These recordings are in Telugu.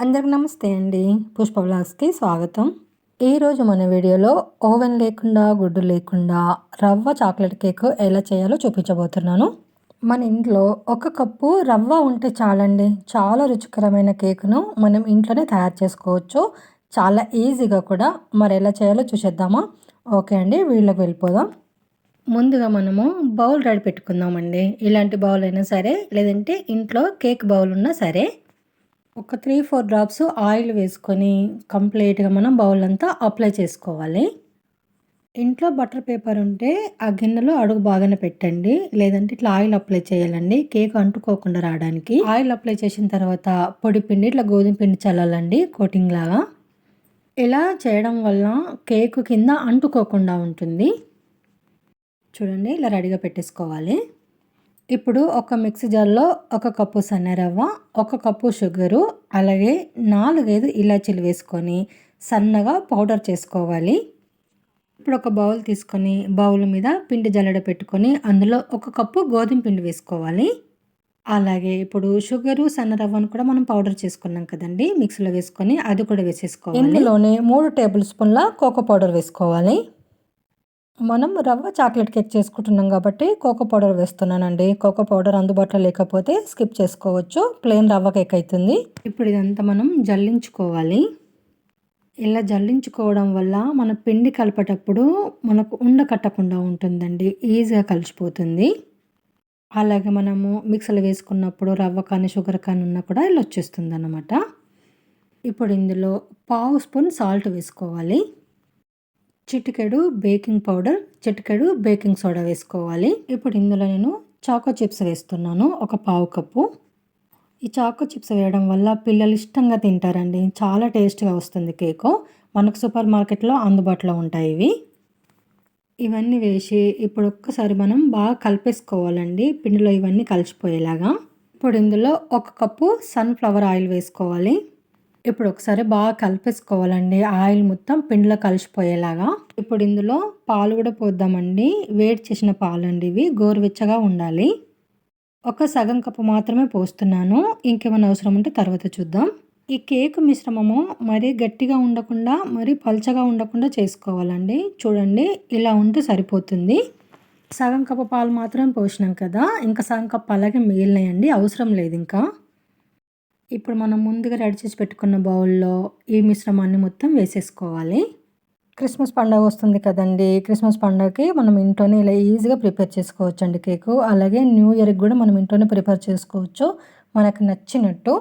అందరికి నమస్తే అండి. పుష్ప వ్లాగ్స్‌కి స్వాగతం. ఈరోజు మన వీడియోలో ఓవెన్ లేకుండా, గుడ్డు లేకుండా రవ్వ చాక్లెట్ కేక్ ఎలా చేయాలో చూపించబోతున్నాను. మన ఇంట్లో ఒక కప్పు రవ్వ ఉంటే చాలండి. చాలా రుచికరమైన కేక్‌ను మనం ఇంట్లోనే తయారు చేసుకోవచ్చు. చాలా ఈజీగా కూడా. మరి ఎలా చేయాలో చూసేద్దామా? ఓకే అండి, వీడియోలోకి వెళ్ళిపోదాం. ముందుగా మనము బౌల్ రెడీ పెట్టుకుందామండి. ఇలాంటి బౌల్ అయినా సరే, లేదంటే ఇంట్లో కేక్ బౌల్ ఉన్నా సరే. ఒక 3-4 డ్రాప్స్ ఆయిల్ వేసుకొని కంప్లీట్‌గా మనం బౌల్ అంతా అప్లై చేసుకోవాలి. ఇంట్లో బటర్ పేపర్ ఉంటే ఆ గిన్నెలో అడుగు బాగానే పెట్టండి. లేదంటే ఇట్లా ఆయిల్ అప్లై చేయాలండి. కేక్ అంటుకోకుండా రావడానికి. ఆయిల్ అప్లై చేసిన తర్వాత పొడి పిండి ఇట్లా గోధుమ పిండి చల్లాలండి కోటింగ్ లాగా. ఇలా చేయడం వల్ల కేక్ కింద అంటుకోకుండా ఉంటుంది. చూడండి, ఇలా రెడీగా పెట్టేసుకోవాలి. ఇప్పుడు ఒక మిక్సీ జార్లో ఒక కప్పు సన్నరవ్వ, ఒక కప్పు షుగరు, అలాగే 4-5 ఇలాచీలు వేసుకొని సన్నగా పౌడర్ చేసుకోవాలి. ఇప్పుడు ఒక బౌల్ తీసుకొని బౌల్ మీద పిండి జల్లెడ పెట్టుకొని అందులో ఒక కప్పు గోధుమ పిండి వేసుకోవాలి. అలాగే ఇప్పుడు షుగరు, సన్నరవ్వను కూడా మనం పౌడర్ చేసుకున్నాం కదండి, మిక్సీలో వేసుకొని అది కూడా వేసేసుకోవాలి. ఇందులోనే 3 టేబుల్ స్పూన్ల కోకో పౌడర్ వేసుకోవాలి. మనం రవ్వ చాక్లెట్ కేక్ చేసుకుంటున్నాం కాబట్టి కోకో పౌడర్ వేస్తున్నానండి. కోకో పౌడర్ అందుబాటులో లేకపోతే స్కిప్ చేసుకోవచ్చు. ప్లెయిన్ రవ్వ కేక్ అవుతుంది. ఇప్పుడు ఇదంతా మనం జల్లించుకోవాలి. ఇలా జల్లించుకోవడం వల్ల మన పిండి కలిపేటప్పుడు మనకు ఉండకట్టకుండా ఉంటుందండి. ఈజీగా కలిసిపోతుంది. అలాగే మనము మిక్సీలో వేసుకున్నప్పుడు రవ్వ కానీ షుగర్ కానీ ఉన్నా కూడా ఇలా వచ్చేస్తుంది అన్నమాట. ఇప్పుడు ఇందులో పావు స్పూన్ సాల్ట్ వేసుకోవాలి. చిటికెడు బేకింగ్ పౌడర్, చిటికెడు బేకింగ్ సోడా వేసుకోవాలి. ఇప్పుడు ఇందులో నేను చాకో చిప్స్ వేస్తున్నాను, ఒక పావు కప్పు. ఈ చాకో చిప్స్ వేయడం వల్ల పిల్లలు ఇష్టంగా తింటారండి. చాలా టేస్ట్గా వస్తుంది కేకు. మనకు సూపర్ మార్కెట్లో అందుబాటులో ఉంటాయి ఇవి. ఇవన్నీ వేసి ఇప్పుడు ఒక్కసారి మనం బాగా కలిపేసుకోవాలండి, పిండిలో ఇవన్నీ కలిసిపోయేలాగా. ఇప్పుడు ఇందులో ఒక కప్పు సన్ఫ్లవర్ ఆయిల్ వేసుకోవాలి. ఇప్పుడు ఒకసారి బాగా కలిపేసుకోవాలండి, ఆయిల్ మొత్తం పిండిలో కలిసిపోయేలాగా. ఇప్పుడు ఇందులో పాలు కూడా పోద్దామండి. వేడి చేసిన పాలు అండి ఇవి, గోరువెచ్చగా ఉండాలి. ఒక సగం కప్పు మాత్రమే పోస్తున్నాను. ఇంకేమైనా అవసరం ఉంటే తర్వాత చూద్దాం. ఈ కేక్ మిశ్రమము మరీ గట్టిగా ఉండకుండా, మరీ పల్చగా ఉండకుండా చేసుకోవాలండి. చూడండి, ఇలా ఉంటే సరిపోతుంది. సగం కప్పు పాలు మాత్రమే పోసినాం కదా, ఇంకా సగం కప్పు అలాగే మిగిలినాయండి, అవసరం లేదు ఇంకా. ఇప్పుడు మనం ముందుగా రెడీ చేసి పెట్టుకున్న బౌల్లో ఈ మిశ్రమాన్ని మొత్తం వేసేసుకోవాలి. క్రిస్మస్ పండుగ వస్తుంది కదండి, క్రిస్మస్ పండుగకి మనం ఇంట్లోనే ఇలా ఈజీగా ప్రిపేర్ చేసుకోవచ్చు అండి కేకు. అలాగే న్యూ ఇయర్కి కూడా మనం ఇంట్లోనే ప్రిపేర్ చేసుకోవచ్చు మనకు నచ్చినట్టు.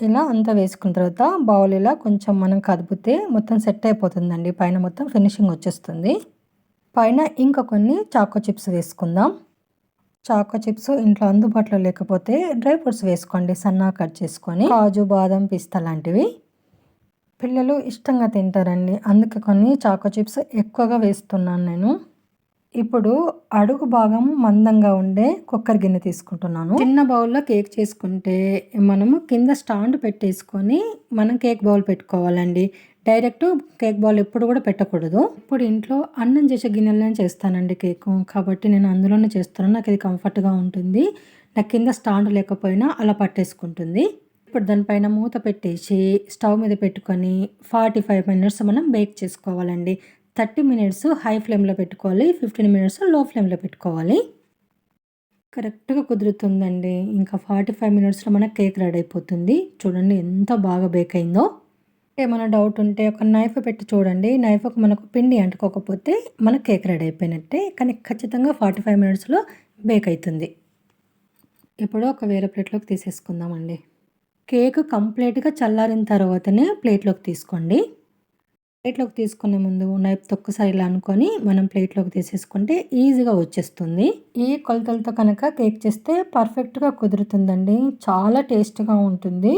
ఇలా అంతా వేసుకున్న తర్వాత బౌల్ ఇలా కొంచెం మనం కదిపితే మొత్తం సెట్ అయిపోతుందండి. పైన మొత్తం ఫినిషింగ్ వచ్చేస్తుంది. పైన ఇంకా కొన్ని చాకో చిప్స్ వేసుకుందాం. చాకో చిప్స్ ఇంట్లో అందుబాటులో లేకపోతే డ్రై ఫ్రూట్స్ వేసుకోండి, సన్నగా కట్ చేసుకొని. కాజు, బాదం, పిస్తా లాంటివి పిల్లలు ఇష్టంగా తింటారండి. అందుకే కొన్ని చాకో చిప్స్ ఎక్కువగా వేస్తున్నాను నేను. ఇప్పుడు అడుగు భాగం మందంగా ఉండే కుక్కర్ గిన్నె తీసుకుంటున్నాను. చిన్న బౌల్లో కేక్ చేసుకుంటే మనము కింద స్టాండ్ పెట్టేసుకొని మనం కేక్ బౌల్ పెట్టుకోవాలండి. డైరెక్ట్ కేక్ బౌల్ ఎప్పుడు కూడా పెట్టకూడదు. ఇప్పుడు ఇంట్లో అన్నం చేసే గిన్నెలోనే చేస్తానండి కేకు, కాబట్టి నేను అందులోనే చేస్తున్నాను. నాకు ఇది కంఫర్ట్గా ఉంటుంది. నాకు కింద స్టాండ్ లేకపోయినా అలా పట్టేసుకుంటుంది. ఇప్పుడు దానిపైన మూత పెట్టేసి స్టవ్ మీద పెట్టుకొని 45 మినిట్స్ మనం బేక్ చేసుకోవాలండి. 30 మినిట్స్ హై ఫ్లేమ్లో పెట్టుకోవాలి, 15 మినిట్స్ లో ఫ్లేమ్లో పెట్టుకోవాలి. కరెక్ట్గా కుదురుతుందండి. ఇంకా 45 మినిట్స్లో మన కేక్ రెడీ అయిపోతుంది. చూడండి ఎంత బాగా బేక్ అయిందో. ఏమైనా డౌట్ ఉంటే ఒక నైఫ్ పెట్టి చూడండి. నైఫ్కి మనకు పిండి అంటుకోకపోతే మన కేక్ రెడీ అయిపోయినట్టే. కానీ ఖచ్చితంగా 45 మినిట్స్లో బేక్ అవుతుంది. ఇప్పుడు ఒక వేరే ప్లేట్లోకి తీసేసుకుందామండి. కేక్ కంప్లీట్గా చల్లారిన తర్వాతనే ప్లేట్లోకి తీసుకోండి. ప్లేట్లోకి తీసుకునే ముందు నైఫ్తో ఒక్కసారి ఇలా అనుకొని మనం ప్లేట్లోకి తీసేసుకుంటే ఈజీగా వచ్చేస్తుంది. ఈ కొలతలతో కనుక కేక్ చేస్తే పర్ఫెక్ట్గా కుదురుతుందండి. చాలా టేస్ట్గా ఉంటుంది.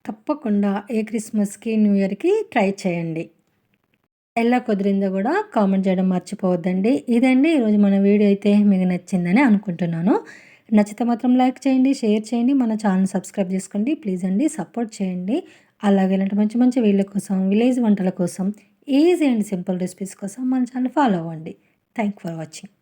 తప్పకుండా ఏ క్రిస్మస్కి, న్యూ ఇయర్కి ట్రై చేయండి. ఎలా కుదిరిందో కూడా కామెంట్ చేయడం మర్చిపోవద్దండి. ఇదండి ఈరోజు మన వీడియో అయితే మీకు నచ్చిందని అనుకుంటున్నాను. నచ్చితే మాత్రం లైక్ చేయండి, షేర్ చేయండి, మన ఛానల్ సబ్స్క్రైబ్ చేసుకోండి. ప్లీజ్ అండి, సపోర్ట్ చేయండి. అలాగే ఇలాంటి మంచి మంచి వీడియోల కోసం, విలేజ్ వంటల కోసం, ఈజీ అండ్ సింపుల్ రెసిపీస్ కోసం మన ఛానల్ ఫాలో అవ్వండి. Thank for watching.